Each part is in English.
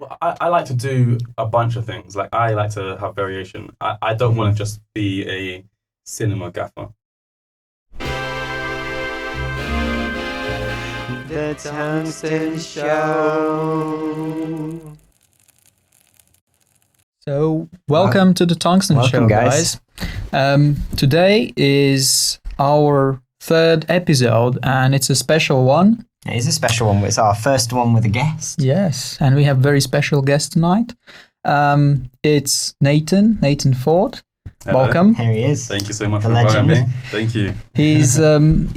Well, I like to do a bunch of things. Like I like to have variation. I don't want to just be a cinema gaffer. The Tungsten Show. So, welcome to the Tungsten Show, guys. Today is our third episode, and it's a special one. It is a special one. It's our first one with a guest. Yes, and we have a very special guest tonight. It's Nathen Ford. Hello. Welcome. Here he is. Thank you so much The for inviting legend. me. Thank you. He's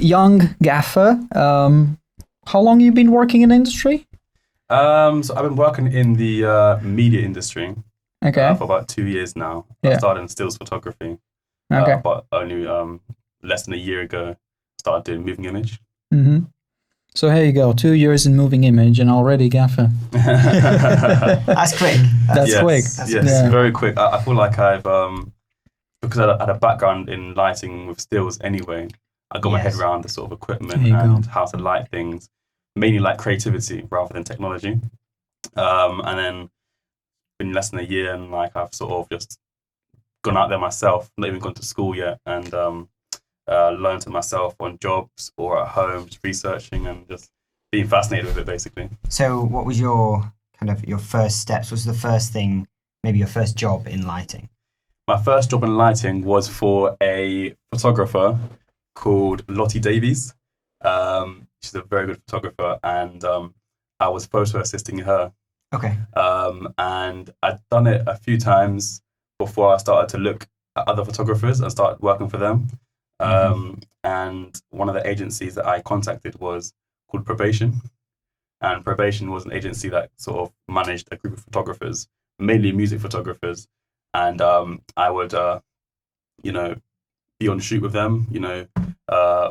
young gaffer. How long you been working in the industry? So I've been working in the media industry Okay. for about 2 years now. Yeah. I started in stills photography, Okay. but only less than a year ago started doing moving image. Mm-hmm. So here you go. 2 years in moving image and already gaffer. That's quick. That's yes, quick. Yes, Yeah. very quick. I feel like I've because I had a background in lighting with stills anyway. I got my head Yes. around the sort of equipment There you and go. how to light things, mainly like creativity rather than technology. And then been less than a year, and like I've sort of just gone out there myself, not even gone to school yet, and learned to myself on jobs or at home, just researching and just being fascinated with it, basically. So, what was your first steps? What's the first thing? Maybe your first job in lighting. My first job in lighting was for a photographer called Lottie Davies. She's a very good photographer, and I was photo assisting her. Okay. And I'd done it a few times before I started to look at other photographers and start working for them. And one of the agencies that I contacted was called Probation. And Probation was an agency that sort of managed a group of photographers, mainly music photographers. And I would, be on shoot with them,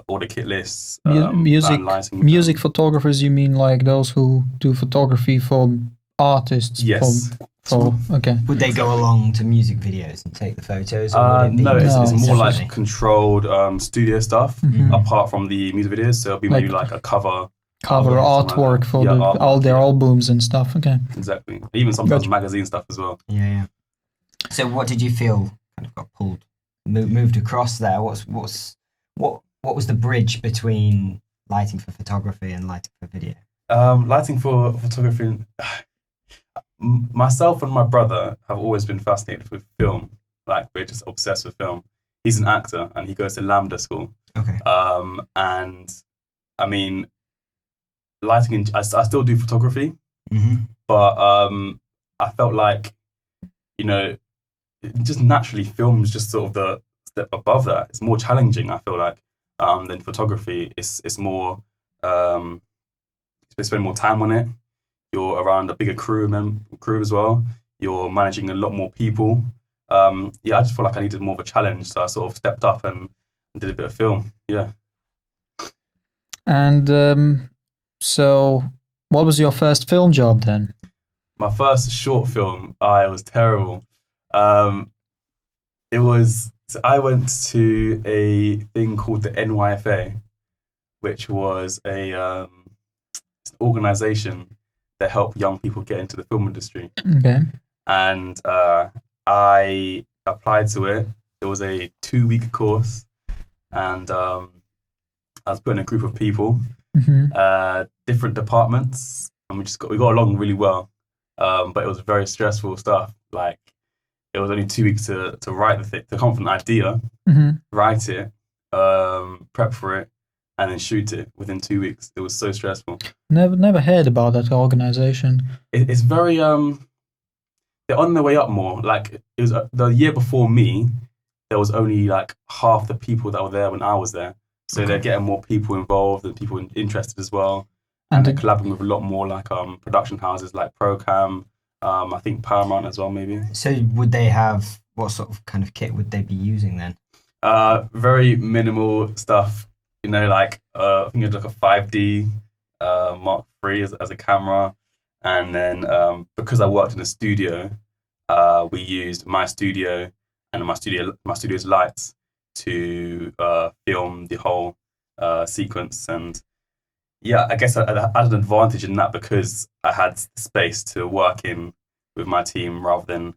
order kit lists, music plan lighting with music them. photographers, you mean like those who do photography for artists? Yes. Okay. Would they go along to music videos and take the photos? Or would it be No, it's more separately? like controlled studio stuff, Mhm. apart from the music videos. So it'll be maybe Like- like a cover. Cover yeah, something like artwork that. for Yeah, all artwork, their yeah. albums and stuff. Okay. Exactly. Even sometimes Gotcha. magazine stuff as well. Yeah. So, what did you feel kind of got pulled, moved across there? What was the bridge between lighting for photography and lighting for video? Lighting for photography. Myself and my brother have always been fascinated with film. Like, we're just obsessed with film. He's an actor and he goes to Lambda School. Okay. And I mean, lighting, I still do photography, but I felt like, just naturally film is just sort of the step above that. It's more challenging, I feel like, than photography. It's more, you spend more time on it. You're around a bigger crew as well. You're managing a lot more people. I just felt like I needed more of a challenge, so I sort of stepped up and did a bit of film. Yeah. And so, what was your first film job then? My first short film, it was terrible. I went to a thing called the NYFA, which was an organization that helped young people get into the film industry. Okay. And I applied to it. It was a 2-week course, and I was put in a group of people, different departments, and we got along really well. But it was very stressful stuff. Like, it was only 2 weeks to write the thing, to come up with an idea, write it, prep for it, and then shoot it within 2 weeks. It was so stressful. Never heard about that organization. It's very they're on their way up more. Like, it was the year before me, there was only like half the people that were there when I was there. So they're getting more people involved and people interested as well. And they're collabing with a lot more like production houses like Procam, I think Paramount as well, maybe. So, would they have what sort of kind of kit would they be using then? Very minimal stuff. Like I think it's like a 5D Mark III as a camera. And then because I worked in a studio, we used my studio and my studio's lights to film the whole sequence. And yeah, I guess I had an advantage in that because I had space to work in with my team rather than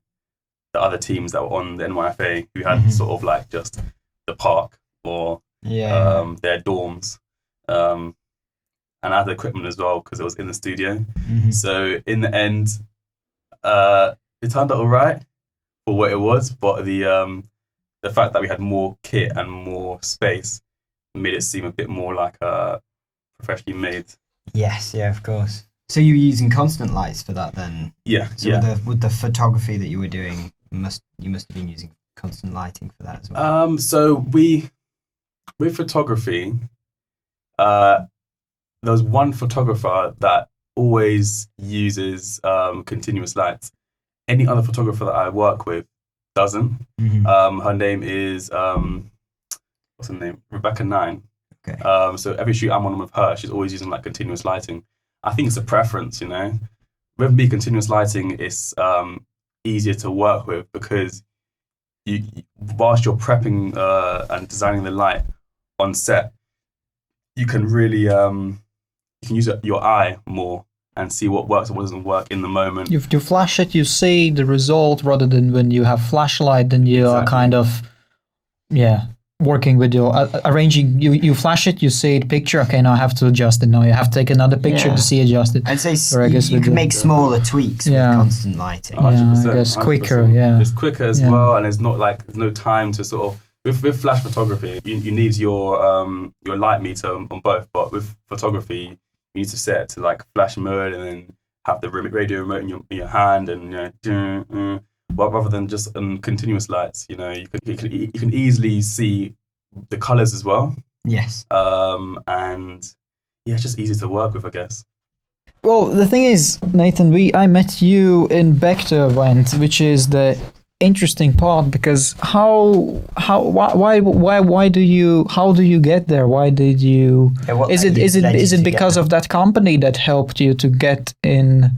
the other teams that were on the NYFA who had sort of like just the park or their dorms. And I had the equipment as well because it was in the studio. So in the end, it turned out all right for what it was, but the fact that we had more kit and more space made it seem a bit more like professionally made. Yes, yeah, of course. So you were using constant lights for that then? Yeah, so with the photography that you were doing, you must have been using constant lighting for that as well. So with photography, there was one photographer that always uses continuous lights. Any other photographer that I work with doesn't. Her name is what's her name? Rebecca Nine. Okay. So every shoot I'm on with her, she's always using like continuous lighting. I think it's a preference, you know. With me, continuous lighting is easier to work with because whilst you're prepping and designing the light on set, you can really you can use your eye more and see what works and what doesn't work in the moment. You flash it, you see the result rather than when you have flashlight, then you are kind of, working with your arranging. You flash it, you see the picture. Okay, now I have to adjust it. Now you have to take another picture to see adjusted. I'd say you can make smaller tweaks with constant lighting. 100%, I guess 100%. quicker. Yeah, it's quicker as well, and it's not like there's no time to sort of. With flash photography, you need your light meter on both, but with photography, you need to set it to like flash mode and then have the radio remote in your hand, and rather than just continuous lights, you know, you can easily see the colors as well. Yes. And it's just easy to work with, I guess. Well, the thing is, Nathan, I met you in Back to event, which is the interesting part because why do you get there? Why did you? Is it because of that company that helped you to get in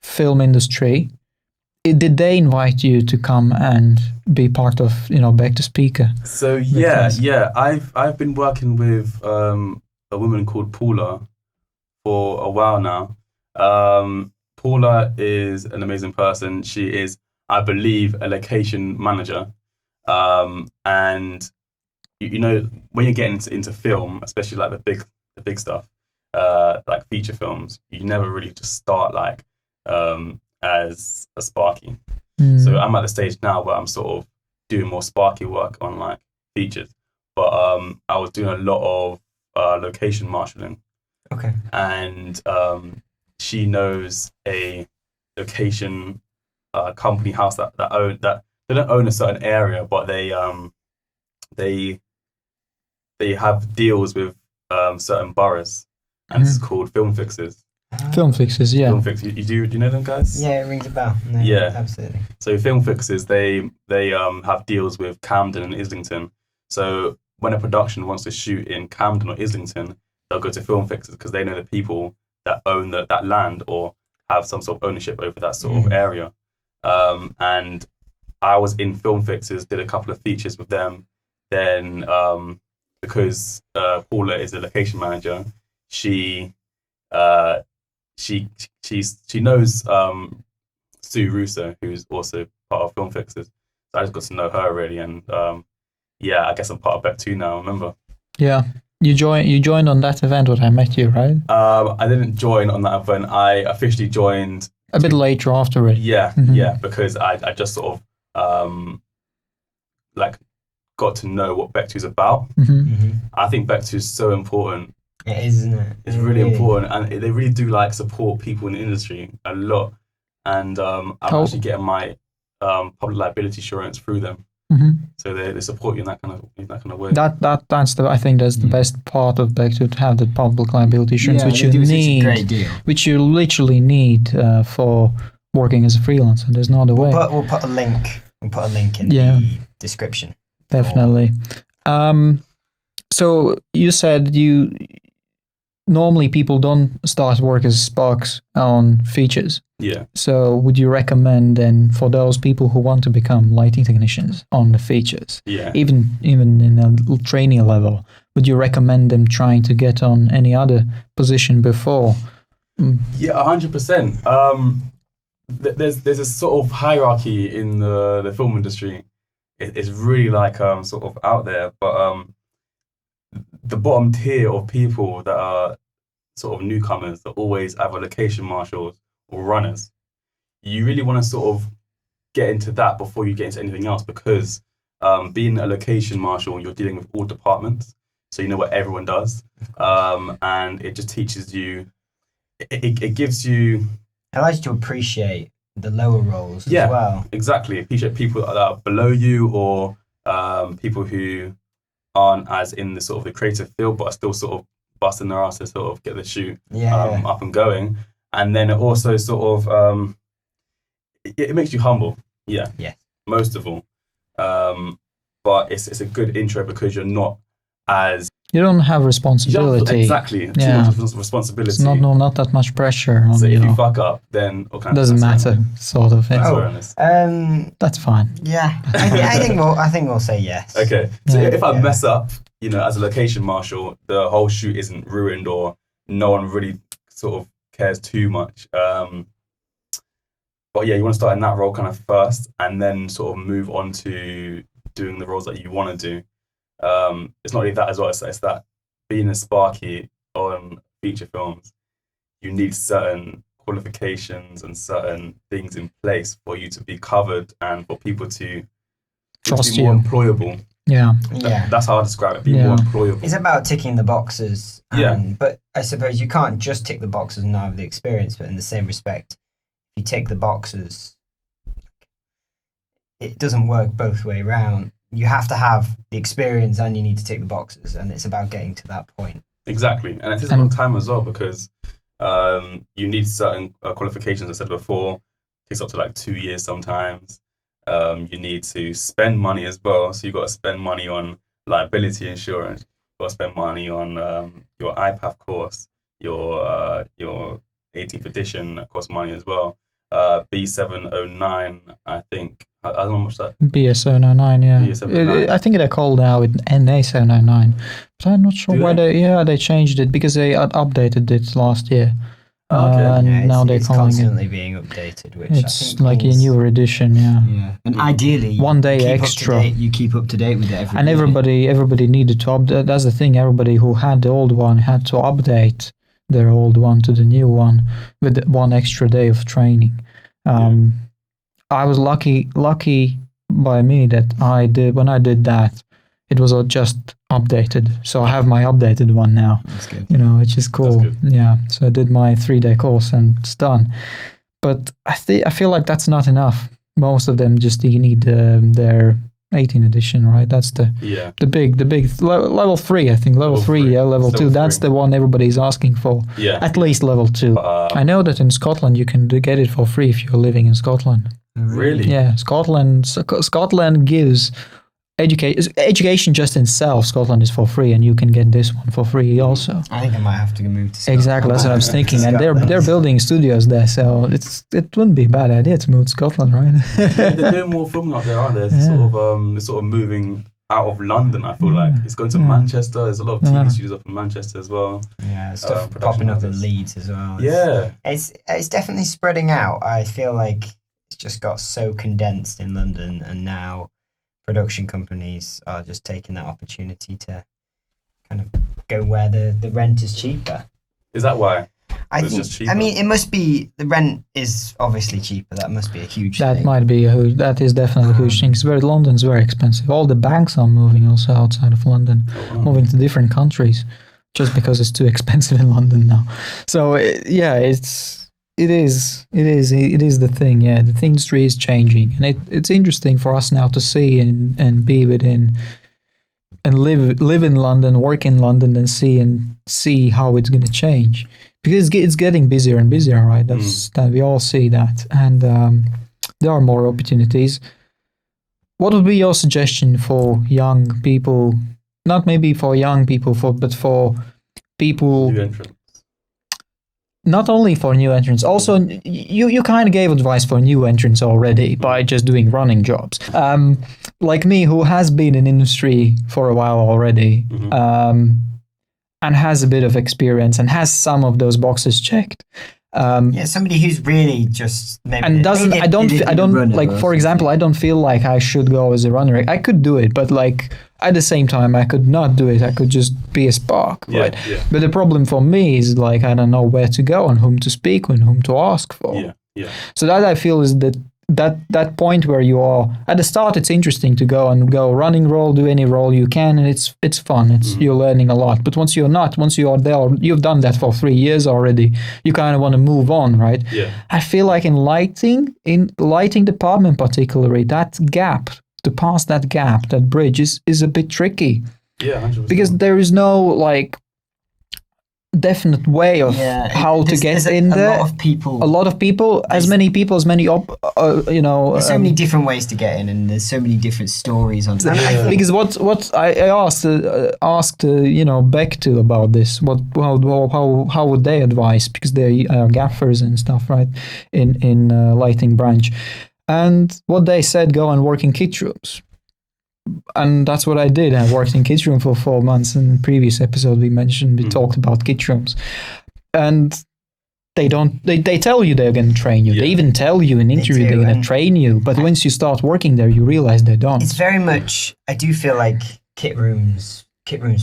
film industry? Did they invite you to come and be part of Back to Speaker? So I've been working with a woman called Paula for a while now. Paula is an amazing person. She is, I believe, a location manager. And you know, when you're getting into film, especially like the big stuff, like feature films, you never really just start like as a Sparky. So I'm at the stage now where I'm sort of doing more Sparky work on like features. But I was doing a lot of location marshalling. Okay. And she knows a location company house that they don't own a certain area, but they have deals with certain boroughs, and it's called Film Fixers. Film Fixers, yeah. Film Fixers. Do you know them guys? Yeah, it rings a bell. No, yeah, absolutely. So Film Fixers, they have deals with Camden and Islington. So when a production wants to shoot in Camden or Islington, they'll go to Film Fixers because they know the people that own that land or have some sort of ownership over that sort of area. And I was in Film Fixers, did a couple of features with them. Then because Paula is a location manager, she knows Sue Russo, who's also part of Film Fixers. So I just got to know her really, and I guess I'm part of Beck 2 now. Remember? Yeah, you joined on that event when I met you, right? I didn't join on that event. I officially joined a bit later after it. Yeah, because I just sort of like got to know what Beck 2 is about. I think Beck 2 is so important. It is, isn't it? It's really important, and they really do like support people in the industry a lot. And I'm actually getting my public liability insurance through them. So they support you in that kind of way. I think that's the best part of Back to have the public liability insurance, which you need, which you literally need for working as a freelancer. There's no other way. We'll put a link. We'll put a link in the description. Definitely. So you said normally people don't start work as sparks on features. Yeah. So would you recommend then for those people who want to become lighting technicians on the features, even in a trainee level, would you recommend them trying to get on any other position before? Yeah, 100%. There's a sort of hierarchy in the film industry. It's really like sort of out there, but the bottom tier of people that are sort of newcomers are always either location marshals or runners. You really want to sort of get into that before you get into anything else, because being a location marshal, you're dealing with all departments, so you know what everyone does, and it just teaches you. It gives you. It allows you to appreciate the lower roles as well. Exactly. Appreciate people that are below you, or people who aren't as in the sort of the creative field, but are still sort of busting their ass to sort of get the shoot up and going. And then it also sort of it makes you humble. Yeah. Most of all. But it's a good intro because you're not as you don't have responsibility. Exactly. Too much responsibility. It's not that much pressure on so you. if you fuck up, then doesn't matter, sort of. That's fine. Yeah, I think we'll say yes. Okay, so if I mess up, as a location marshal, the whole shoot isn't ruined, or no one really sort of cares too much. But yeah, you want to start in that role kind of first, and then sort of move on to doing the roles that you want to do. It's not only that as well, it's that being a Sparky on feature films, you need certain qualifications and certain things in place for you to be covered and for people to trust be more employable. That's how I describe it, be more employable. It's about ticking the boxes. But I suppose you can't just tick the boxes and not have the experience, but in the same respect, if you tick the boxes, it doesn't work both way around. You have to have the experience and you need to tick the boxes, and it's about getting to that point. Exactly, and it takes a long time as well, because you need certain qualifications. I said before, it takes up to like 2 years sometimes. You need to spend money as well, so you've got to spend money on liability insurance. You've got to spend money on your IPAF course, your 18th edition that costs money as well. B709, I think. I don't know much that. BS709, yeah. BS709. I think they're called now with NA709, but I'm not sure why they changed it, because they updated it last year. And now they're calling constantly being updated, which it's I think like a newer edition, And ideally, one day extra. You keep up to date with it every and day. everybody needed to update. That's the thing. Everybody who had the old one had to update their old one to the new one with 1 extra day of training. I was lucky by me that when I did that, it was all just updated. So I have my updated one now. That's good. Which is cool. Yeah. So I did my 3-day course and it's done. But I feel like that's not enough. Most of them just need their 18 edition, right? That's the big level 3. I think level 3, level 2. That's the one everybody's asking for. At least level 2. I know that in Scotland you can get it for free if you're living in Scotland. Really? Yeah, Scotland gives education just in itself. Scotland is for free, and you can get this one for free also. I think I might have to move to Scotland. Exactly, that's what I was thinking. And they're building studios there, so it wouldn't be a bad idea to move to Scotland, right? They're doing more filming up there, aren't they? It's sort of moving out of London. I feel like it's going to Manchester. There's a lot of TV studios up in Manchester as well. Yeah, stuff popping up in Leeds as well. It's definitely spreading out. I feel like it's just got so condensed in London, and now production companies are just taking that opportunity to kind of go where the rent is cheaper. Is that why? I mean, it must be, the rent is obviously cheaper. That must be a huge thing. That is definitely a huge thing. London's very expensive. All the banks are moving also outside of London, moving to different countries, just because it's too expensive in London now. So it is the thing. Yeah, the industry is changing, and it's interesting for us now to see and be within and live in London, work in London, and see how it's going to change, because it's getting busier and busier, right? That we all see that, and there are more opportunities. What would be your suggestion for young people? Not maybe for young people, but for people not only for new entrants, also you kind of gave advice for new entrants already by just doing running jobs. Like me, who has been in industry for a while already, and has a bit of experience and has some of those boxes checked. Somebody who's really just maybe and doesn't. I don't like. For example, I don't feel like I should go as a runner. I could do it, but like at the same time, I could not do it. I could just be a spark, right? Yeah. But the problem for me is like I don't know where to go and whom to speak and whom to ask for. Yeah. So that I feel is that point where you are at the start. It's interesting to go running role, do any role you can, and it's fun. You're learning a lot. But once you are there, you've done that for 3 years already. You kind of want to move on, right? Yeah. I feel like in lighting department particularly, that gap, to pass that gap, that bridge is a bit tricky. Yeah, 100%. Because there is no like definite way of how to get in there. A lot of people, as many people, as many there's so many different ways to get in, and there's so many different stories on. Because what I asked Beck to about this, how would they advise, because they are gaffers and stuff, right, in lighting branch, and what they said, go and work in kit rooms. And that's what I did. I worked in kit room for 4 months. In the previous episode we talked about kit rooms. And they tell you they're going to train you. Yeah. They even tell you in interview they're going to train you. But once you start working there, you realize they don't. It's very much, I do feel like kit rooms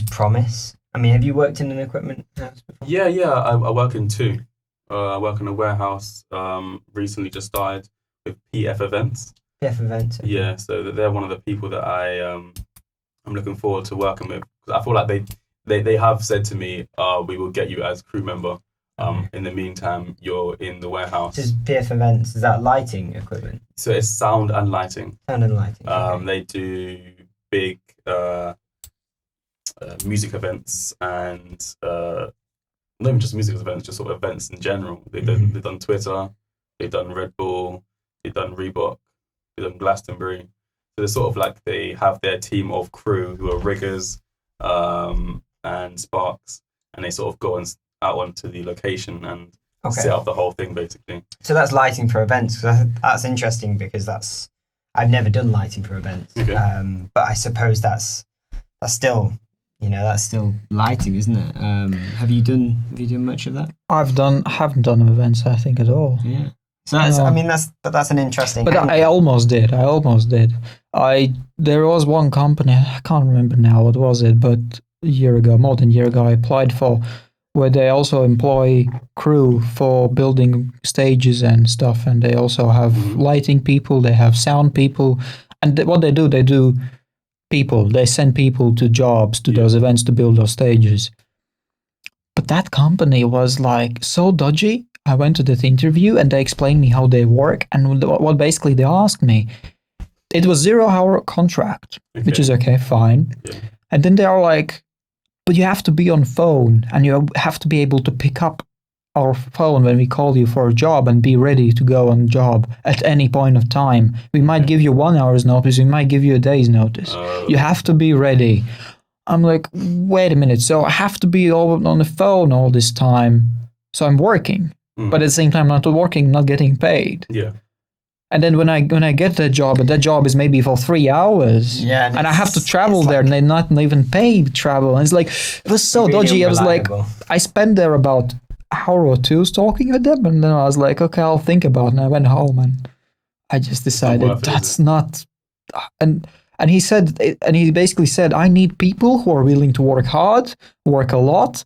promise. I mean, have you worked in an equipment house before? Yeah. I work in two. I work in a warehouse, recently just started with PF Events. Events. Yeah, so they're one of the people that I'm looking forward to working with. I feel like they have said to me, we will get you as crew member. In the meantime, you're in the warehouse. Is PF Events, is that lighting equipment? So it's sound and lighting. Okay. They do big music events and not even just music events, just sort of events in general. They've done Twitter, they've done Red Bull, they've done Reebok. Them Glastonbury, so they're sort of like they have their team of crew who are riggers and sparks, and they sort of go out onto the location and set up the whole thing basically. So that's lighting for events. That's interesting because I've never done lighting for events, but I suppose that's still lighting, isn't it? Have you done much of that? I haven't done events, I think, at all. Yeah. So that's an interesting. But I almost did. There was one company, I can't remember now what was it, but more than a year ago, I applied for, where they also employ crew for building stages and stuff, and they also have lighting people, they have sound people, and what they do they send people to jobs, to those events, to build those stages. But that company was like so dodgy. I went to that interview and they explained me how they work, and what basically they asked me. It was 0-hour contract, which is okay, fine. Yeah. And then they are like, but you have to be on phone and you have to be able to pick up our phone when we call you for a job and be ready to go on job at any point of time. We might give you 1 hour's notice, we might give you a day's notice. You have to be ready. I'm like, wait a minute, so I have to be on the phone all this time, so I'm working. But at the same time, not working, not getting paid. Yeah. And then when I get that job, and that job is maybe for 3 hours, and I have to travel there, and they not even pay travel, and it's like, it was so really dodgy. Unreliable. I was like, I spent there about an hour or two talking with them, and then I was like, okay, I'll think about it. And I went home, and I just decided that's not. And he said, and he basically said, I need people who are willing to work hard, work a lot.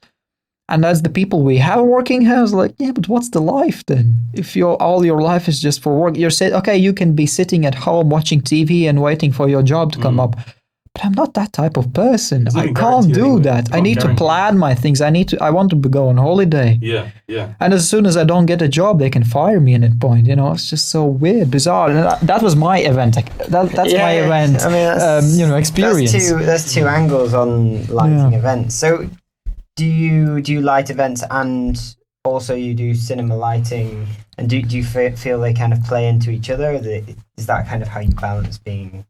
And that's the people we have working here. I was like, yeah, but what's the life then? If all your life is just for work, you're saying, okay, you can be sitting at home watching TV and waiting for your job to come up. But I'm not that type of person. I can't do that. I need to plan my things. I want to go on holiday. Yeah. And as soon as I don't get a job, they can fire me at that point. It's just so weird, bizarre. And that was my event. That's my event. I mean, experience. There's two angles on lighting events. So. Do you light events and also you do cinema lighting, and do you feel they kind of play into each other? Is that kind of how you balance being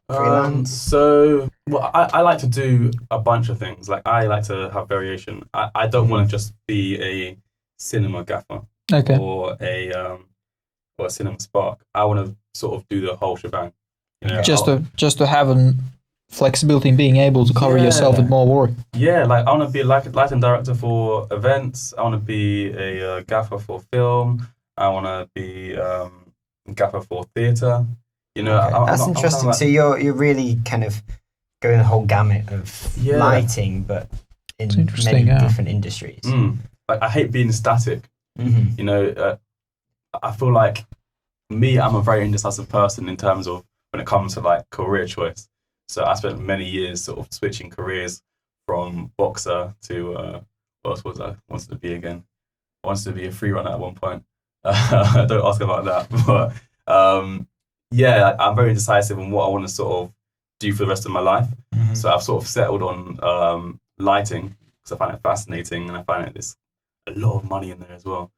freelance? I like to do a bunch of things. Like I like to have variation. I don't want to just be a cinema gaffer Okay. or a cinema spark. I want to sort of do the whole shebang. You know, just to have an flexibility in being able to cover yourself with more work. Yeah, like I want to be a lighting director for events. I want to be a gaffer for film. I want to be a gaffer for theatre. You know, okay. That's interesting. So you're really kind of going the whole gamut of lighting, but in many different industries. Like I hate being static. You know, I feel like I'm a very indecisive person in terms of when it comes to like career choice. So I spent many years sort of switching careers from boxer to what else was I wanted to be again? I wanted to be a free runner at one point. Don't ask about that, but I'm very indecisive on what I want to sort of do for the rest of my life. So I've sort of settled on lighting because I find it fascinating and I find there's a lot of money in there as well.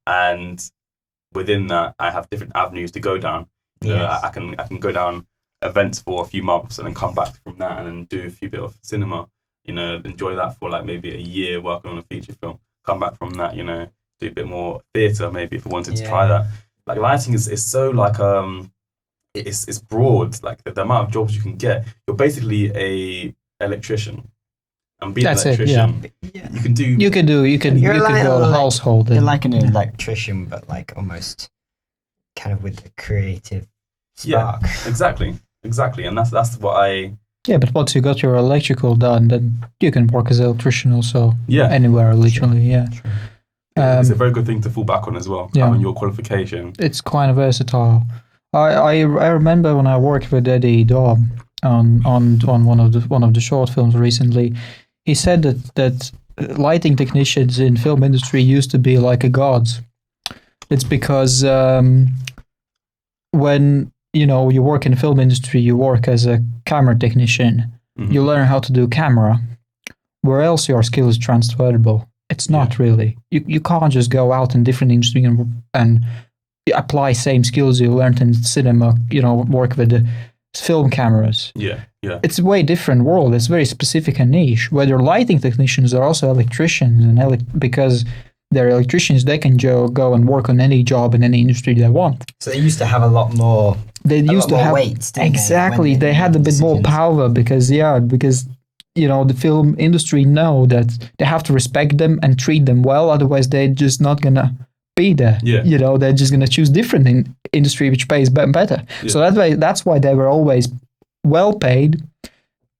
And within that, I have different avenues to go down. You know, I can go down events for a few months and then come back from that and then do a few bit of cinema. You know, enjoy that for like maybe a year working on a feature film. Come back from that, you know, do a bit more theatre maybe if I wanted to try that. Like lighting is so like it's broad. Like the amount of jobs you can get. You're basically a electrician. And being an electrician, you can go household. You're like an electrician, but like almost kind of with the creative spark. Yeah, exactly, and that's what I. Yeah, but once you got your electrical done, then you can work as an electrician also. Yeah, anywhere literally. Yeah. It's a very good thing to fall back on as well. Yeah. Having your qualification. It's quite versatile. I remember when I worked with Eddie Daub on one of the short films recently. He said that lighting technicians in film industry used to be like a gods. It's because when you work in the film industry, you work as a camera technician. You learn how to do camera. Where else your skill is transferable? It's not really. You can't just go out in different industry and apply same skills you learned in cinema. Work with the film cameras. Yeah. It's a way different world. It's very specific and niche. Whether lighting technicians are also electricians, and because they're electricians, they can go and work on any job in any industry they want. So they used to have a lot more. They used to have weight. Exactly. They had a bit more power because the film industry know that they have to respect them and treat them well. Otherwise, they're just not gonna be there. Yeah. They're just gonna choose different industry which pays better. Yeah. So that's why they were always well paid.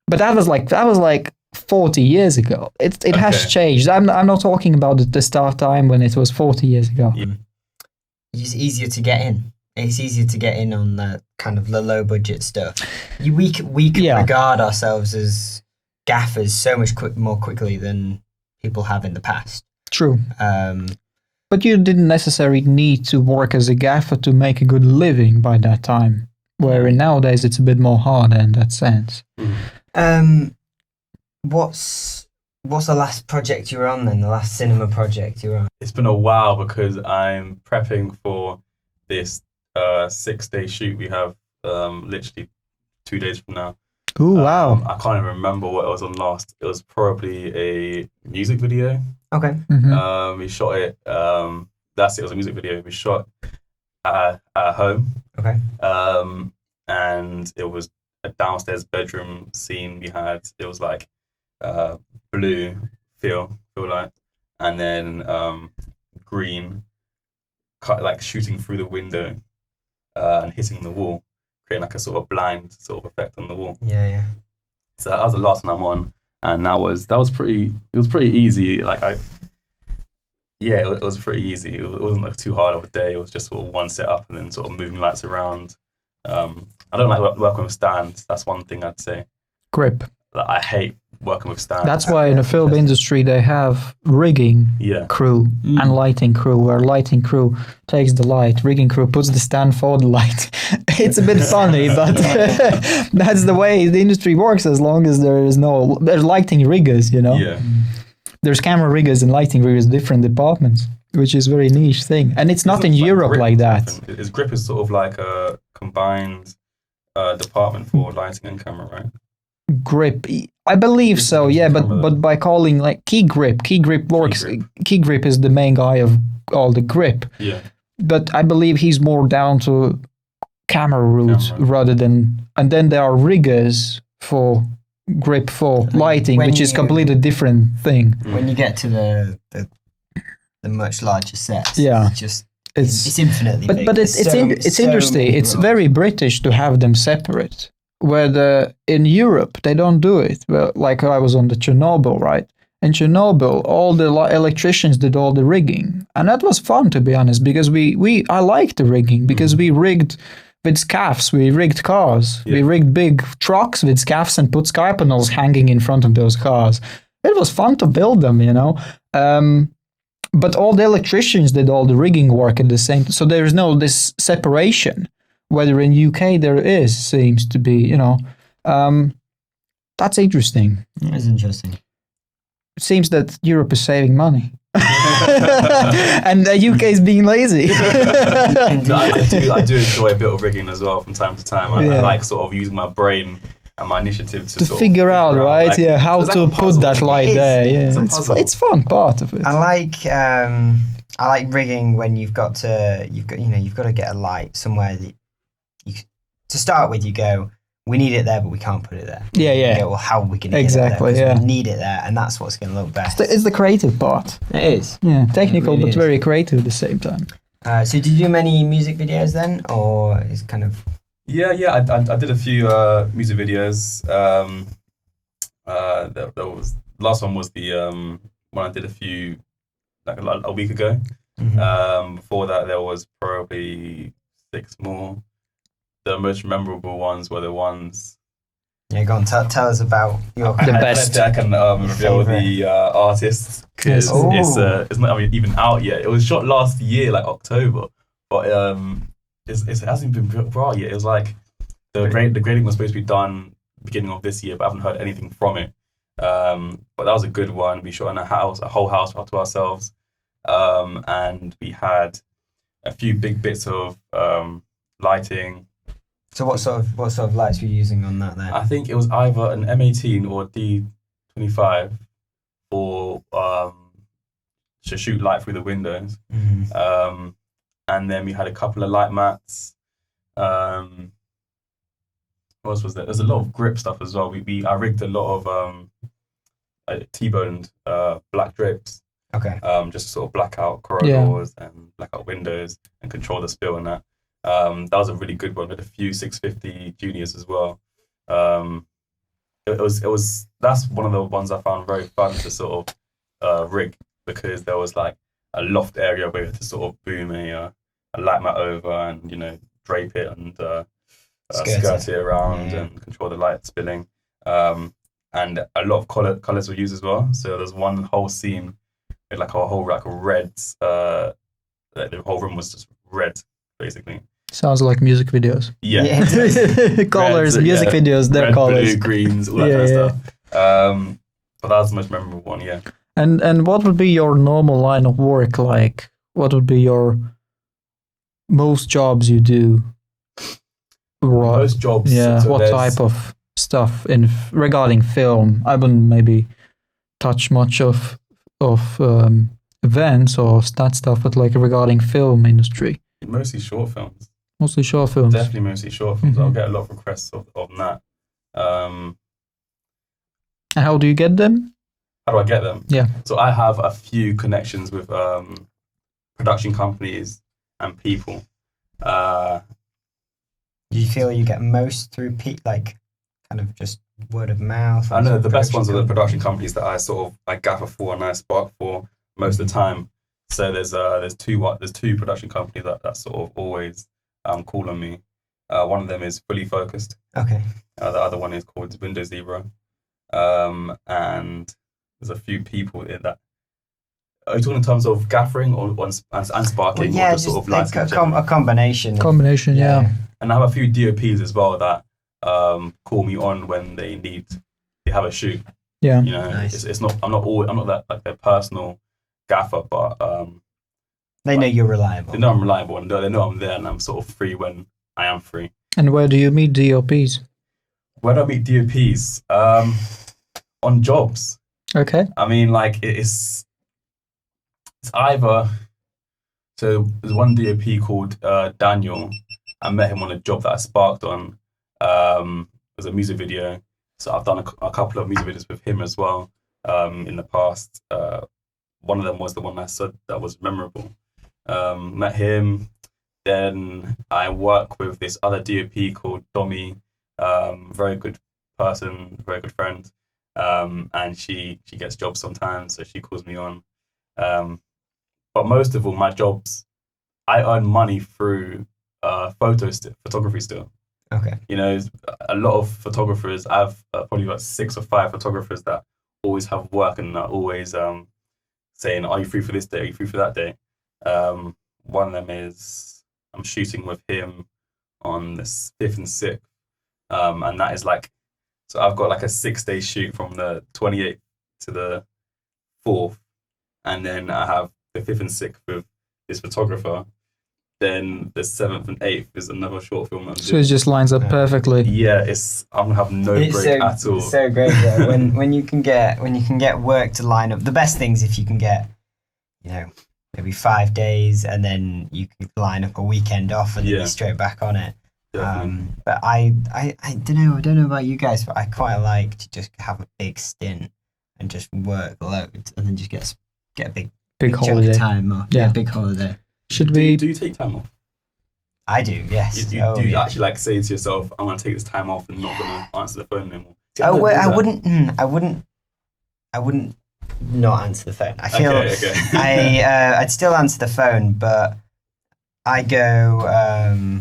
But that was like 40 years ago. It has changed. I'm not talking about the start time when it was 40 years ago. Yeah. It's easier to get in. It's easier to get in on the kind of the low budget stuff. We can regard ourselves as gaffers so much more quickly than people have in the past. True. But you didn't necessarily need to work as a gaffer to make a good living by that time. Where nowadays it's a bit more harder in that sense. What's the last project you were on then? The last cinema project you were on? It's been a while because I'm prepping for this 6-day shoot we have literally 2 days from now. Ooh, wow. I can't even remember what it was on last. It was probably a music video. Okay. Mm-hmm. We shot it. That's it. It was a music video. We shot at home. Okay. And it was a downstairs bedroom scene we had. It was like blue feel light, and then green, like shooting through the window and hitting the wall, creating like a sort of blind sort of effect on the wall. Yeah. So that was the last one I'm on, and that was pretty. It was pretty easy. It was pretty easy. It wasn't like too hard of a day. It was just sort of one setup and then sort of moving lights around. I don't like working with stands. That's one thing I'd say. Grip. I hate working with stands. That's why in the film industry they have rigging crew and lighting crew, where lighting crew takes the light, rigging crew puts the stand for the light. It's a bit funny, but that's the way the industry works. As long as there's lighting riggers, Yeah. There's camera riggers and lighting riggers, different departments, which is a very niche thing. And it's not in Europe like that. His grip is sort of like a combined department for lighting and camera, right? grip. I believe so, yeah, but by calling like key grip works. Key grip is the main guy of all the grip. Yeah. But I believe he's more down to camera route rather than, and then there are riggers for grip for lighting, which is completely different thing. When you get to the much larger sets, it's infinitely big. But it's interesting. It's very British to have them separate. Where in Europe they don't do it. Well, like I was on the Chernobyl, right? In Chernobyl, all the electricians did all the rigging, and that was fun, to be honest, because I liked the rigging because we rigged with scaffs, we rigged cars, we rigged big trucks with scaffs and put sky panels hanging in front of those cars. It was fun to build them, you know. But all the electricians did all the rigging work at the same time, so there is no this separation. Whether in UK there seems to be, you know. That's interesting. It is interesting. It seems that Europe is saving money. And the UK is being lazy. I do enjoy a bit of rigging as well from time to time. I like sort of using my brain and my initiative to figure out, right? Like, how to put that light there. Yeah, it's fun part of it. I like rigging when you've got to get a light somewhere that to start with. You go, we need it there, but we can't put it there. Yeah. You go, well, how are we going to get it there? We need it there, and that's what's going to look best. It's the creative part. It is. Yeah, technical, really but very creative at the same time. So did you do many music videos then, or is kind of... Yeah, I did a few music videos. There was last one was the one I did a few like a week ago. Mm-hmm. Before that, there was probably 6 more. The most memorable ones were the ones. Yeah, go on. Tell us about your the best. I can reveal the artists because it's not even out yet. It was shot last year, like October, but it hasn't been brought yet. It was like the grading was supposed to be done beginning of this year, but I haven't heard anything from it. But that was a good one. We shot in a whole house to ourselves, and we had a few big bits of lighting. So what sort of lights were you using on that then? I think it was either an M18 or D25 for to shoot light through the windows. Mm-hmm. And then we had a couple of light mats. What else was there? There's a lot of grip stuff as well. I rigged a lot of T-boned black drips. Okay. Just to sort of black out corridors and black out windows and control the spill and that. That was a really good one with a few 650 juniors as well. That's one of the ones I found very fun to sort of rig because there was like a loft area where you had to sort of boom a light mat over and drape it and skirt it around and control the light spilling. And a lot of colors were used as well. So there's one whole scene with like a whole rack of reds. The whole room was just red, basically. Sounds like music videos. Yeah. Colors, reds, music videos, their red, colors. Blue, greens, all that kind of stuff. But that was the most memorable one, yeah. And what would be your normal line of work like? What would be your most jobs you do? Most jobs. Yeah. So what type of stuff regarding film? I wouldn't maybe touch much of events or that stuff, but like regarding film industry. Mostly short films. Mostly short films. Definitely mostly short films. Mm-hmm. I'll get a lot of requests of that. And how do you get them? How do I get them? Yeah. So I have a few connections with production companies and people. Do you feel you get most through like kind of just word of mouth? I know the best ones are the production companies that I gaffer for and I spark for most of the time. So there's two production companies that sort of always call on me. One of them is Fully Focused. Okay. The other one is called Windows Zero. And there's a few people in that. Are you talking in terms of gaffering and sparking? Well, yeah, or just sort of like a combination. Combination, yeah. And I have a few DOPs as well that call me on when they have a shoot. Yeah. Nice. I'm not that like their personal gaffer, but they know you're reliable. They know I'm reliable, and they know I'm there, and I'm sort of free when I am free. And where do you meet DOPs? Where do I meet DOPs? On jobs. Okay. I mean, like it's either. So there's one DOP called Daniel. I met him on a job that I sparked on. It was a music video. So I've done a couple of music videos with him as well in the past. One of them was the one I said that was memorable. Met him. Then I work with this other DOP called Domi. Very good person, very good friend. And she gets jobs sometimes, so she calls me on. But most of all, my jobs, I earn money through photography still. Okay. You know, a lot of photographers, I have probably about 6 or 5 photographers that always have work and are always saying, are you free for this day? Are you free for that day? One of them is, I'm shooting with him on the 5th and 6th. And that is like, so I've got like a 6-day shoot from the 28th to the 4th. And then I have the 5th and 6th with this photographer. Then the 7th and 8th is another short film. So it just lines up perfectly. Yeah, I'm gonna have no break at all. It's so great though. when you can get work to line up. The best things if you can get, you know, maybe 5 days and then you can line up a weekend off and then be straight back on it. But I don't know about you guys, but I quite like to just have a big stint and just work loads and then just get a big holiday. Chunk of time off. Yeah, big holiday. Should we? Do you take time off? I do, yes. Do you actually like say to yourself, I'm going to take this time off and not going to answer the phone anymore? I wouldn't not answer the phone. I feel okay. I'd still answer the phone, but I go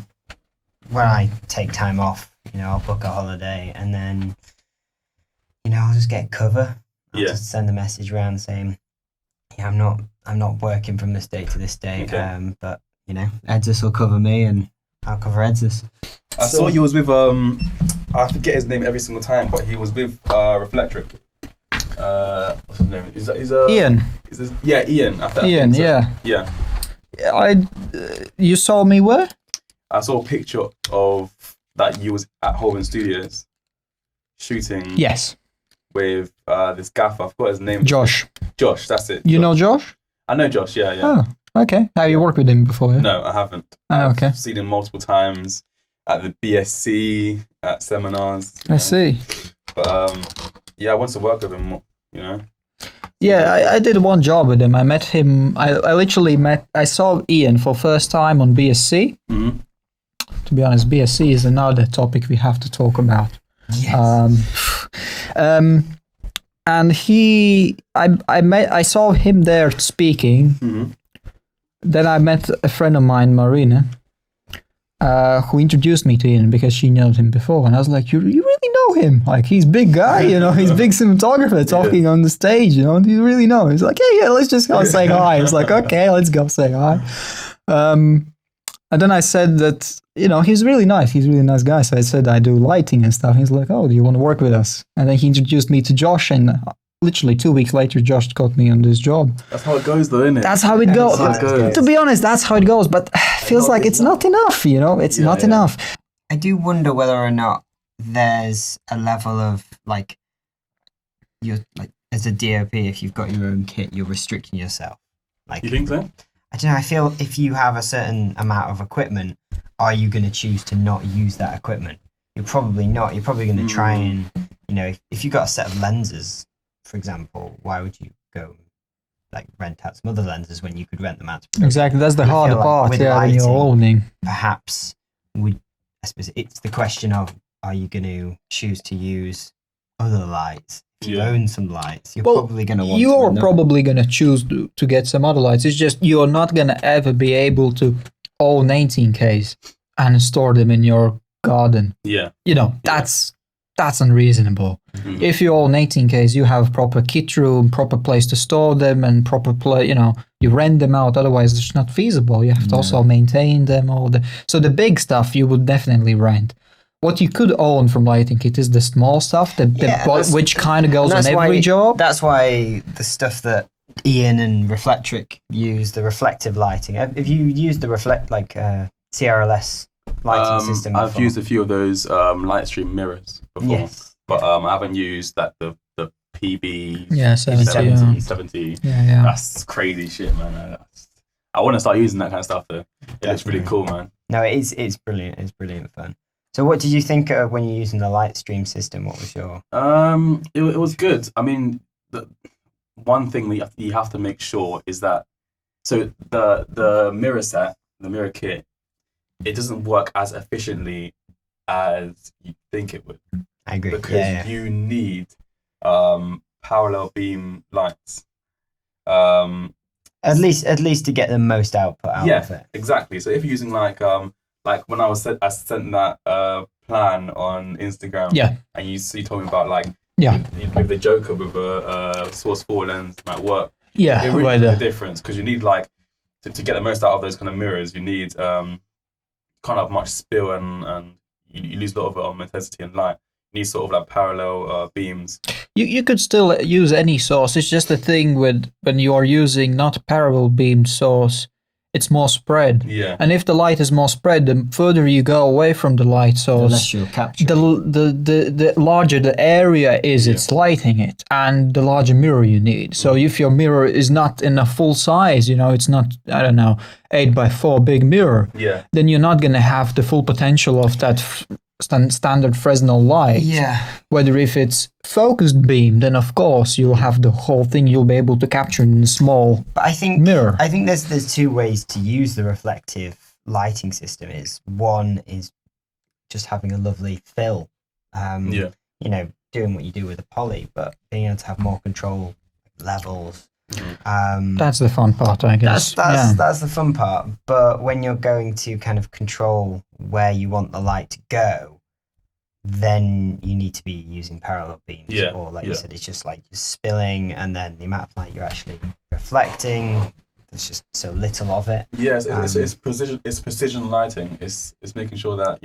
when I take time off, you know, I'll book a holiday and then, you know, I'll just get cover. I'll just send a message around saying, yeah, I'm not working from this date to this date, but you know, Edzus will cover me and I'll cover Edzus. I saw you was with I forget his name every single time, but he was with Reflectric. What's his name? Ian. Ian. Ian, yeah. You saw me where? I saw a picture of that you was at Holman Studios shooting. Yes. With this gaffer, I forgot his name. Josh, that's it. You know Josh? I know Josh, yeah. Oh, okay. Have you worked with him before? Yeah? No, I haven't. Okay. I've seen him multiple times at the BSc, at seminars. I see. But I want to work with him, you know. Yeah, I did one job with him. I met him. I saw Ian for first time on BSc. Mm-hmm. To be honest, BSc is another topic we have to talk about. Yes. And I saw him there speaking. Mm-hmm. Then I met a friend of mine, Marina, who introduced me to Ian because she knows him before. And I was like, you really know him? Like, he's big guy, you know, he's big cinematographer talking on the stage, you know, do you really know him? He's like, yeah, let's just go say hi. It's like, okay, let's go say hi. And then I said that, you know, he's really nice. He's a really nice guy. So I said, I do lighting and stuff. He's like, oh, do you want to work with us? And then he introduced me to Josh. And literally 2 weeks later, Josh got me on this job. That's how it goes though, isn't it? That's how it goes. To be honest, that's how it goes. But it feels like it's not enough, you know? It's not enough. I do wonder whether or not there's a level of, like, you're, like, as a DOP, if you've got your own kit, you're restricting yourself. Like, you think so? I don't know, I feel if you have a certain amount of equipment, are you going to choose to not use that equipment? You're probably not. You're probably going to try and, you know, if you've got a set of lenses, for example, why would you go, like, rent out some other lenses when you could rent them out to production? Exactly, that's the harder part, when you're owning. Perhaps, I suppose it's the question of, are you going to choose to use other lights? If you own some lights, you're probably going to want You're probably going to choose to get some other lights. It's just you're not going to ever be able to own 18Ks and store them in your garden. Yeah. You know, that's unreasonable. Mm-hmm. If you own 18Ks, you have proper kit room, proper place to store them, and proper you know, you rent them out. Otherwise, it's not feasible. You have to also maintain them. So the big stuff you would definitely rent. What you could own from lighting kit is the small stuff, which kind of goes on every job. That's why the stuff that Ian and Reflectric use, the reflective lighting. If you use the CRLS lighting system before? I've used a few of those Lightstream mirrors before. Yes. But I haven't used that the PB 70. Yeah. That's crazy shit, man. I want to start using that kind of stuff though. It looks really cool, man. No, it's brilliant. It's brilliant fun. So what did you think of when you're using the Lightstream system? What was your... It was good. I mean, the one thing that you have to make sure is that, so the mirror set, the mirror kit, it doesn't work as efficiently as you think it would. I agree. Because you need parallel beam lights. At least to get the most output out of it. Exactly. So if you're using like when I sent that plan on Instagram, and you told me about with the Joker with a source 4 lens might work. Yeah, it really makes a difference because you need to get the most out of those kind of mirrors. You need can't have much spill and you lose a lot of intensity and light. You need sort of like parallel beams. You could still use any source. It's just the thing with when you are using not a parallel beam source, it's more spread. Yeah. And if the light is more spread, the further you go away from the light source, the less you'll capture. The larger the area is it's lighting it, and the larger mirror you need. So if your mirror is not in a full size, it's not, 8x4 big mirror, then you're not going to have the full potential of that standard Fresnel light. Whether if it's focused beam, then of course you'll have the whole thing you'll be able to capture in a small mirror. I think there's two ways to use the reflective lighting system. One is just having a lovely fill. Doing what you do with a poly, but being able to have more control levels. That's the fun part, I guess. That's the fun part. But when you're going to kind of control where you want the light to go, then you need to be using parallel beams. Or like you said, it's just like you're spilling, and then the amount of light you're actually reflecting, there's just so little of it. Yes, it's precision. It's precision lighting. It's making sure that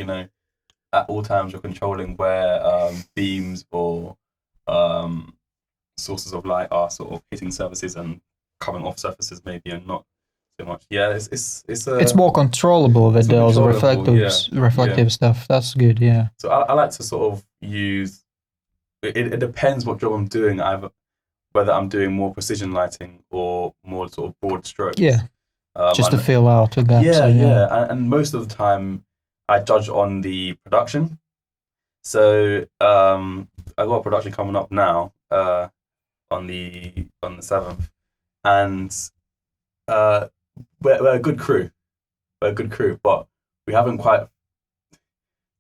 at all times you're controlling where beams or sources of light are sort of hitting surfaces and coming off surfaces maybe, and not so much. It's more controllable with those reflective stuff. That's good. Yeah. So I like to sort of use it depends what job I'm doing, whether I'm doing more precision lighting or more sort of broad strokes. Just to fill out with that. And most of the time I judge on the production. So I got a production coming up now on the 7th, and we're a good crew. But we haven't quite,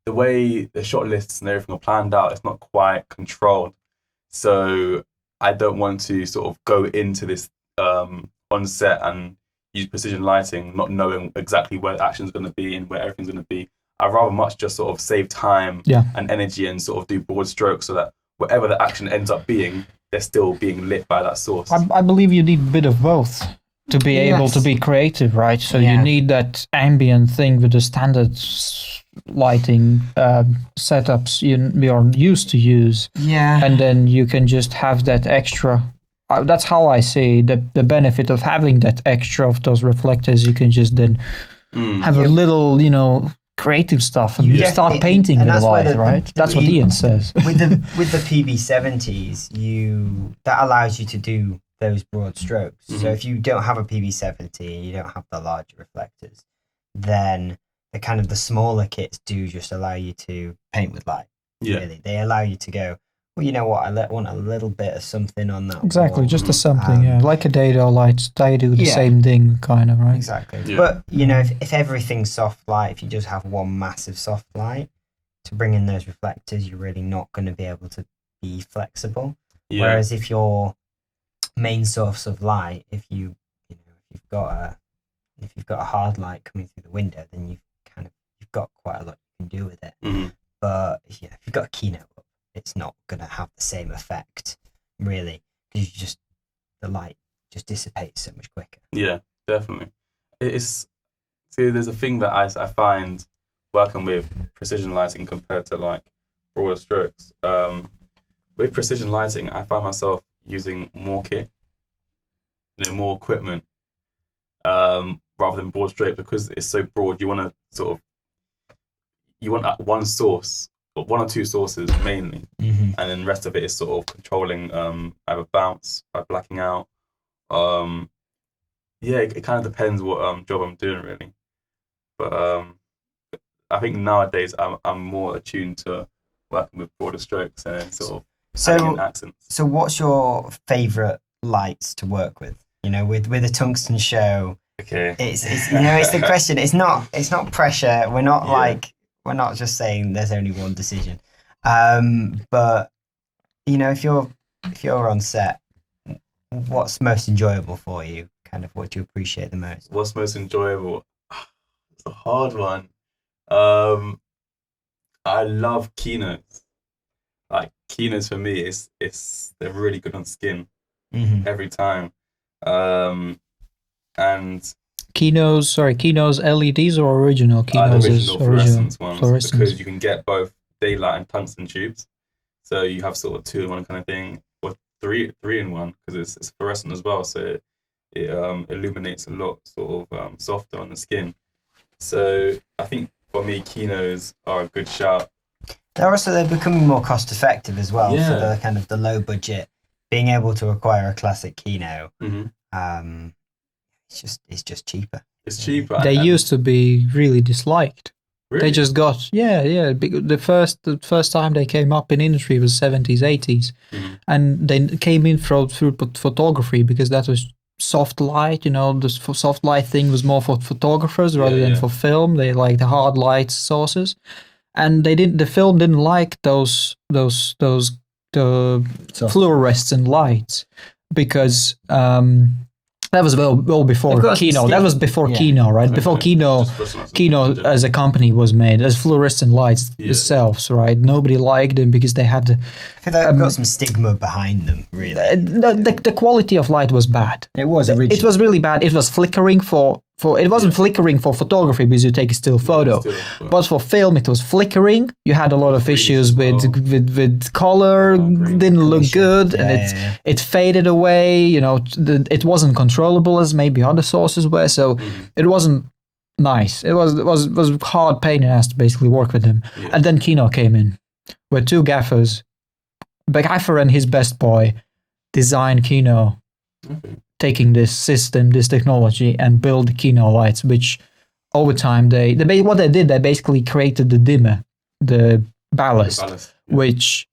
the way the shot lists and everything are planned out, it's not quite controlled. So I don't want to sort of go into this on set and use precision lighting, not knowing exactly where the action's going to be and where everything's going to be. I'd rather much just sort of save time and energy and sort of do broad strokes so that whatever the action ends up being, they're still being lit by that source. I believe you need a bit of both to be able to be creative, right? So you need that ambient thing with the standard lighting setups you are used to use. And then you can just have that extra. That's how I see the benefit of having that extra of those reflectors. You can just then have a little, creative stuff and you start painting with light, right? That's what Ian says. With the PB70s, that allows you to do those broad strokes. So if you don't have a PB70 and you don't have the larger reflectors, then the smaller kits do just allow you to paint with light. Really, they allow you to go, well, you know what, I want a little bit of something on that Exactly, wall. just a something, like a dado light, they do the same thing, kind of, right? Exactly. But, if everything's soft light, if you just have one massive soft light, to bring in those reflectors, you're really not going to be able to be flexible. Whereas if your main source of light, if you've got a hard light coming through the window, then you've got quite a lot you can do with it. But if you've got a Kino, it's not going to have the same effect, really, because the light just dissipates so much quicker. Yeah, definitely. There's a thing that I find working with precision lighting compared to broad strokes. With precision lighting, I find myself using more kit, more equipment, rather than broad stroke, because it's so broad. You want to sort of you want one source, or one or two sources mainly, and then the rest of it is sort of controlling either bounce by blacking out. It kind of depends what job I'm doing really, but I think nowadays I'm more attuned to working with broader strokes and sort of adding in accents. So what's your favourite lights to work with? You know, with a Tungsten Show. Okay. It's it's the question. It's not pressure. We're not we're not just saying there's only one decision. But you know, if you're on set, what's most enjoyable for you? Kind of what do you appreciate the most? What's most enjoyable? It's a hard one. I love Kinos. Like Kinos for me, they're really good on skin every time. And Kino's LEDs or original Kino's? The original fluorescence ones, because you can get both daylight and tungsten tubes. So you have sort of 2-in-1 kind of thing, or 3-in-1, because it's fluorescent as well. So it illuminates a lot sort of softer on the skin. So I think for me, Kinos are a good shout. They're becoming more cost effective as well for the kind of the low budget. Being able to acquire a classic Kino, it's just cheaper. It's cheaper. They used to be really disliked. Really? They just got the first time they came up in industry was 70s, 80s, and they came in through photography because that was soft light. You know, the soft light thing was more for photographers rather than for film. They like the hard light sources, and the film didn't like those fluorescent lights because that was well before Kino. That was before Kino, right? Before Kino as a company was made, as fluorescent lights itself, right? Nobody liked them because they had. I feel like they've got some stigma behind them, really. The quality of light was bad. It was original. It was really bad. It was flickering it wasn't flickering for photography because you take a still photo, but for film it was flickering. You had a lot of issues with color, didn't look good, and it faded away. You know, it wasn't controllable as maybe other sources were, so it wasn't nice. It was hard pain in the ass to basically work with them. And then Kino came in, where two gaffers, Gaffer and his best boy, designed Kino. Taking this system, this technology, and build Kino lights, which over time they basically created the dimmer, the ballast. Which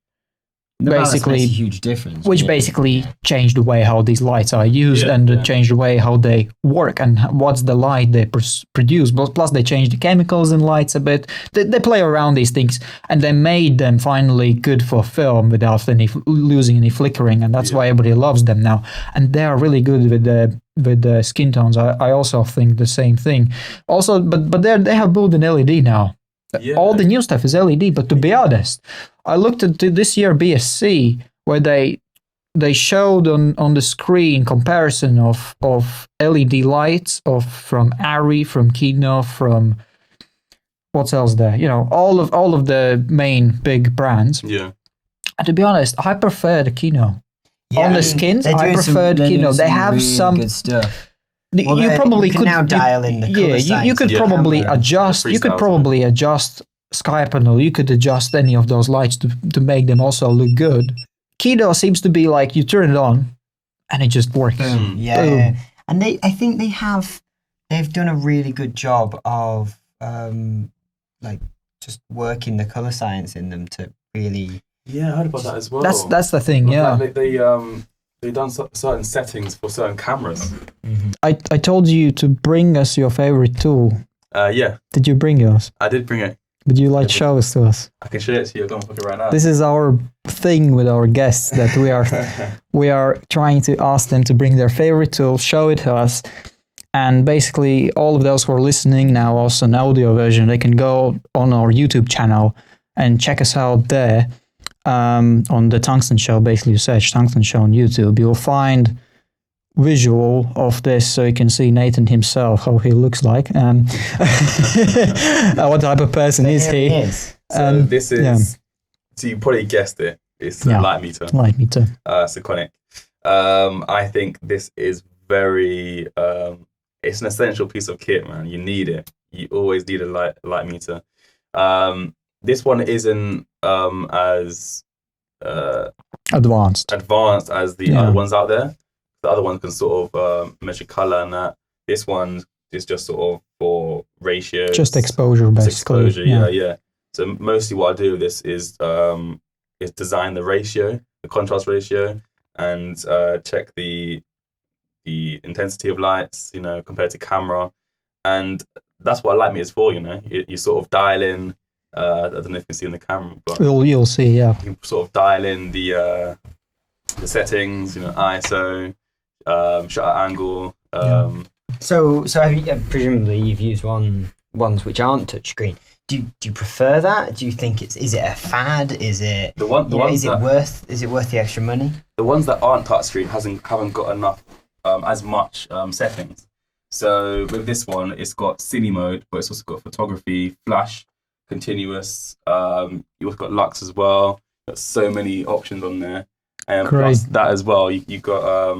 the basically makes a huge difference. Which basically changed the way how these lights are used and changed the way how they work and what's the light they produce. Plus they changed the chemicals in lights a bit. They play around these things and they made them finally good for film without losing any flickering, and that's why everybody loves them now. And they are really good with the skin tones. I also think the same thing. Also, but they have built an LED now. All the new stuff is LED, but to be honest, I looked at this year BSC where they showed on the screen comparison of LED lights from Arri, from Kino, from what else there? You know, all of the main big brands. Yeah. And to be honest, I prefer the Kino. On the skins, I prefer the Kino. They have really some good stuff. Well, you probably could now dial in the color you could probably adjust. You could probably adjust sky panel. You could adjust any of those lights to make them also look good. Kino seems to be like you turn it on, and it just works. Boom. Yeah. And I think they've done a really good job of like just working the color science in them to really. Yeah, I heard about that as well. That's the thing. Yeah. Like they've done certain settings for certain cameras. I told you to bring us your favorite tool. Yeah. Did you bring yours? I did bring it. Would you like to show it to us? I can show it to you. Don't look it right now. This is our thing with our guests that we are trying to ask them to bring their favorite tool, show it to us, and basically all of those who are listening now, also an audio version, they can go on our YouTube channel and check us out there. On the Tungsten Show, basically you search Tungsten Show on YouTube, you'll find visual of this so you can see Nathen himself, how he looks like, and what type of person is he. So this is, so you probably guessed it, it's a light meter. Light meter. Seconic. I think this is very, it's an essential piece of kit, man. You need it. You always need a light meter. This one isn't as advanced as the other ones out there. The other ones can sort of measure color and that. This one is just sort of for ratios. Just exposure, basically. Exposure, yeah. So mostly what I do with this is design the ratio, the contrast ratio, and check the intensity of lights, compared to camera. And that's what Light Meter is for, You sort of dial in, I don't know if you can see in the camera, but you'll see, yeah. You can sort of dial in the settings, ISO, shutter angle. So have you, presumably you've used ones which aren't touchscreen. Do you prefer that? Do you think is it a fad? Is it is it worth the extra money? The ones that aren't touchscreen haven't got enough as much settings. So with this one, it's got cine mode, but it's also got photography, flash, continuous. You've also got lux as well. Got so many options on there, and plus that as well. You've got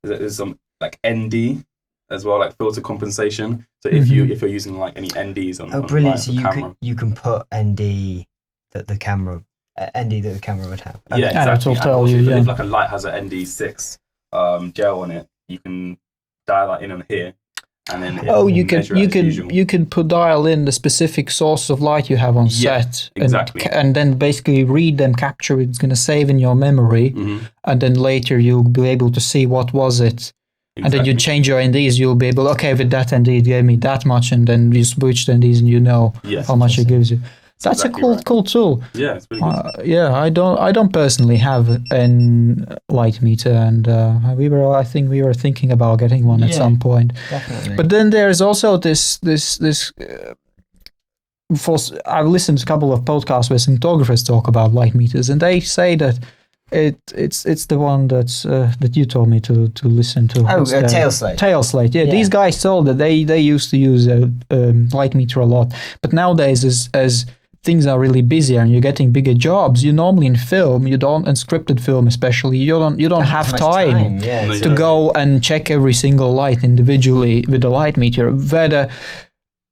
there's some like ND as well, like filter compensation. So if you're using like any NDs on brilliant! So you can put ND that the camera would have. Okay. Yeah, exactly. And also, if like a light has an ND6 gel on it, you can dial that in on here, and then you can dial in the specific source of light you have on set, exactly, and then basically read them, capture it. It's going to save in your memory, and then later you'll be able to see what was it. Exactly. And then you change your NDs, you'll be able, with that ND it gave me that much, and then you switch the NDs and how much it gives you. That's exactly a cool tool. Yeah, it's really good. I don't personally have an light meter, and I think we were thinking about getting one at some point. Definitely. But then there's also this. I've listened to a couple of podcasts where cinematographers talk about light meters, and they say that it's the one that you told me to listen to. Tailslate. Tailslate. Yeah, these guys told that they used to use a light meter a lot, but nowadays as things are really busier and you're getting bigger jobs, you normally in film, and scripted film especially, you don't have time to go and check every single light individually with the light meter. Whether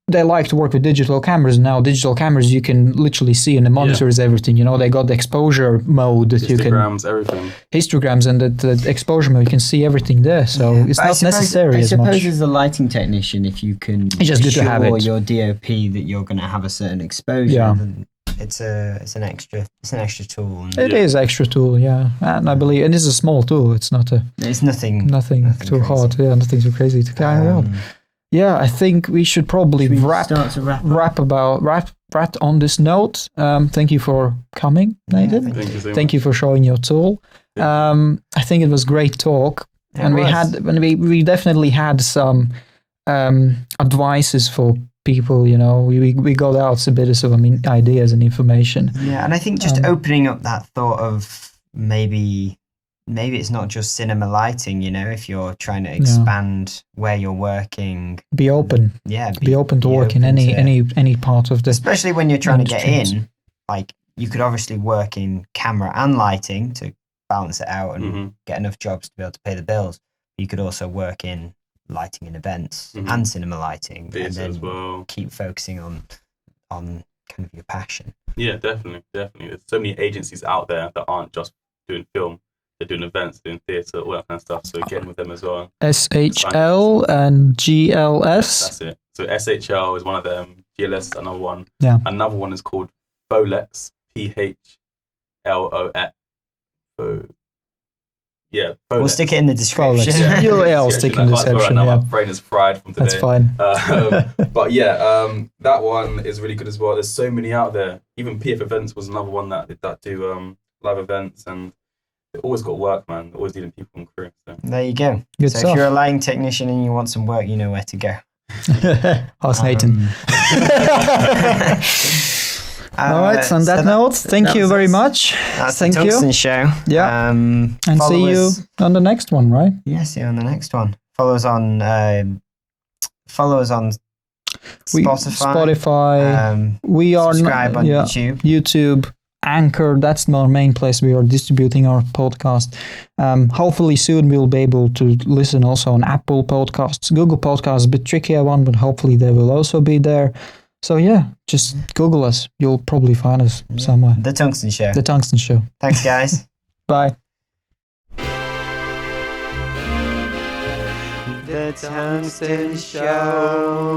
they like to work with digital cameras now. Digital cameras you can literally see, and the monitors everything. They got the exposure mode that you can everything. Histograms and the exposure mode. You can see everything there, so it's not necessary as much. I suppose as a lighting technician, if you can ensure your DOP that you're going to have a certain exposure, then it's an extra tool. It is extra tool, and I believe, and it's a small tool. It's nothing too hard. Yeah, nothing too crazy to carry out. Yeah, I think we should probably wrap on this note. Thank you for coming, Nathen. Thank you for showing your tool. I think it was great talk, and we definitely had some advices for people. We got out a bit of ideas and information. Yeah, and I think just opening up that thought of maybe it's not just cinema lighting, if you're trying to expand where you're working. Be open. Yeah. Be open to work in any part of the... Especially when you're trying to get in, like you could obviously work in camera and lighting to balance it out and get enough jobs to be able to pay the bills. You could also work in lighting in events and cinema lighting, and then keep focusing on kind of your passion. Yeah, definitely. There's so many agencies out there that aren't just doing film. They're doing events, doing theatre, all that kind of stuff. So getting with them as well. SHL and GLS. That's it. So SHL is one of them. GLS is another one. Yeah. Another one is called Pholex. PHLOX. Yeah. Pholex. We'll stick it in the description. I'll stick it in the description. My brain is fried from today. That's fine. But that one is really good as well. There's so many out there. Even PF Events was another one that do live events, and they always got work, man. They're always needing people on crew. So. There you go. Good so stuff. If you're a lighting technician and you want some work, you know where to go. Ask Nathen. All right, on that note, thank you very much. That's the Tungsten Show. Yeah. And see you on the next one, right? Yeah, see you on the next one. Follow us on Spotify. We are subscribe on YouTube. Anchor, that's our main place we are distributing our podcast. Hopefully soon we'll be able to listen also on Apple Podcasts. Google Podcasts, a bit trickier one, but hopefully they will also be there. So yeah, just Google us. You'll probably find us somewhere. The Tungsten Show. The Tungsten Show. Thanks, guys. Bye. The Tungsten Show.